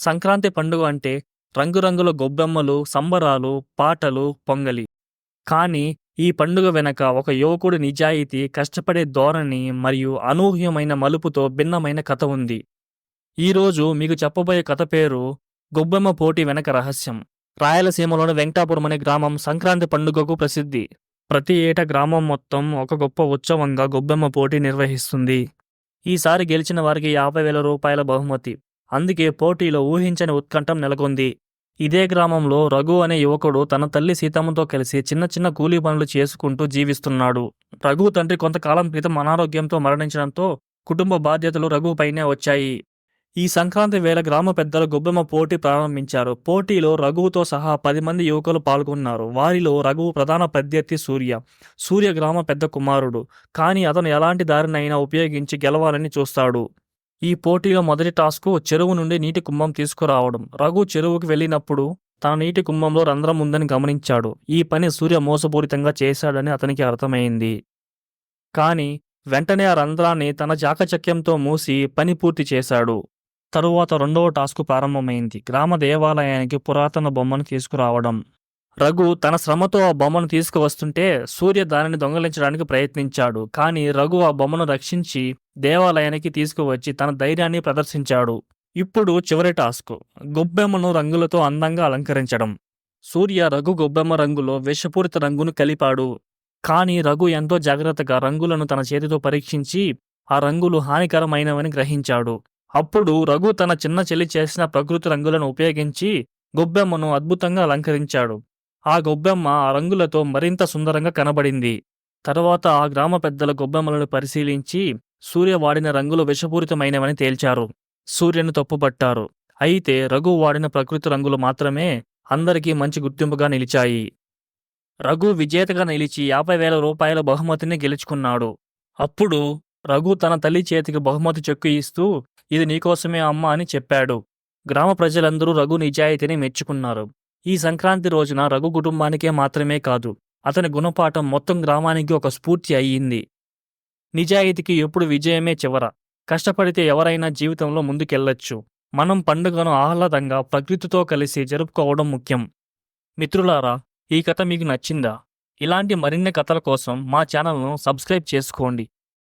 సంక్రాంతి పండుగ అంటే రంగురంగుల గొబ్బెమ్మలు, సంబరాలు, పాటలు, పొంగలి. కానీ ఈ పండుగ వెనక ఒక యువకుడి నిజాయితీ, కష్టపడే ధోరణి మరియు అనూహ్యమైన మలుపుతో భిన్నమైన కథ ఉంది. ఈరోజు మీకు చెప్పబోయే కథ పేరు 'గొబ్బెమ్మ పోటీ వెనక రహస్యం'. రాయలసీమలోని వెంకటాపురం అనే గ్రామం సంక్రాంతి పండుగకు ప్రసిద్ధి. ప్రతి ఏటా గ్రామం మొత్తం ఒక గొప్ప ఉత్సవంగా గొబ్బెమ్మ పోటీ నిర్వహిస్తుంది. ఈసారి గెలిచిన వారికి 50,000 రూపాయల బహుమతి. అందుకే పోటీలో ఊహించని ఉత్కంఠం నెలకొంది. ఇదే గ్రామంలో రఘు అనే యువకుడు తన తల్లి సీతమ్మతో కలిసి చిన్న చిన్న కూలీ పనులు చేసుకుంటూ జీవిస్తున్నాడు. రఘు తండ్రి కొంతకాలం క్రితం అనారోగ్యంతో మరణించడంతో కుటుంబ బాధ్యతలు రఘుపైనే వచ్చాయి. ఈ సంక్రాంతి వేళ గ్రామ పెద్దలు గొబ్బెమ్మ పోటీ ప్రారంభించారు. పోటీలో రఘువుతో సహా 10 మంది యువకులు పాల్గొన్నారు. వారిలో రఘువు ప్రధాన ప్రత్యర్థి సూర్య. సూర్య గ్రామ పెద్ద కుమారుడు. కానీ అతను ఎలాంటి దారినైనా ఉపయోగించి గెలవాలని చూస్తాడు. ఈ పోటీలో మొదటి టాస్కు చెరువు నుండి నీటి కుంభం తీసుకురావడం. రఘు చెరువుకి వెళ్ళినప్పుడు తన నీటి కుంభంలో రంధ్రం ఉందని గమనించాడు. ఈ పని సూర్య మోసపూరితంగా చేశాడని అతనికి అర్థమైంది. కానీ వెంటనే ఆ రంధ్రాన్ని తన చాకచక్యంతో మూసి పని పూర్తి చేశాడు. తరువాత రెండవ టాస్కు ప్రారంభమైంది. గ్రామ దేవాలయానికి పురాతన బొమ్మను తీసుకురావడం. రఘు తన శ్రమతో ఆ బొమ్మను తీసుకువస్తుంటే సూర్య దానిని దొంగలించడానికి ప్రయత్నించాడు. కానీ రఘు ఆ బొమ్మను రక్షించి దేవాలయానికి తీసుకువచ్చి తన ధైర్యాన్ని ప్రదర్శించాడు. ఇప్పుడు చివరి టాస్క్, గొబ్బెమ్మను రంగులతో అందంగా అలంకరించడం. సూర్య రఘు గొబ్బెమ్మ రంగులో విషపూరిత రంగును కలిపాడు. కానీ రఘు ఎంతో జాగ్రత్తగా రంగులను తన చేతితో పరీక్షించి ఆ రంగులు హానికరమైనవని గ్రహించాడు. అప్పుడు రఘు తన చిన్న చెల్లి చేసిన ప్రకృతి రంగులను ఉపయోగించి గొబ్బెమ్మను అద్భుతంగా అలంకరించాడు. ఆ గొబ్బెమ్మ ఆ రంగులతో మరింత సుందరంగా కనబడింది. తర్వాత ఆ గ్రామ పెద్దల గొబ్బెమ్మలను పరిశీలించి సూర్య వాడిన రంగులు విషపూరితమైనవని తేల్చారు. సూర్యను తప్పుపట్టారు. అయితే రఘు వాడిన ప్రకృతి రంగులు మాత్రమే అందరికీ మంచి గుర్తింపుగా నిలిచాయి. రఘు విజేతగా నిలిచి 50,000 రూపాయల బహుమతిని గెలుచుకున్నాడు. అప్పుడు రఘు తన తల్లి చేతికి బహుమతి చెక్కు ఇస్తూ, "ఇది నీకోసమే అమ్మ" అని చెప్పాడు. గ్రామ ప్రజలందరూ రఘు నిజాయితీని మెచ్చుకున్నారు. ఈ సంక్రాంతి రోజున రఘు కుటుంబానికే మాత్రమే కాదు, అతని గుణపాఠం మొత్తం గ్రామానికి ఒక స్ఫూర్తి అయ్యింది. నిజాయితీకి ఎప్పుడు విజయమే చివర. కష్టపడితే ఎవరైనా జీవితంలో ముందుకెళ్లొచ్చు. మనం పండుగను ఆహ్లాదంగా ప్రకృతితో కలిసి జరుపుకోవడం ముఖ్యం. మిత్రులారా, ఈ కథ మీకు నచ్చిందా? ఇలాంటి మరిన్ని కథల కోసం మా ఛానల్ను సబ్స్క్రైబ్ చేసుకోండి.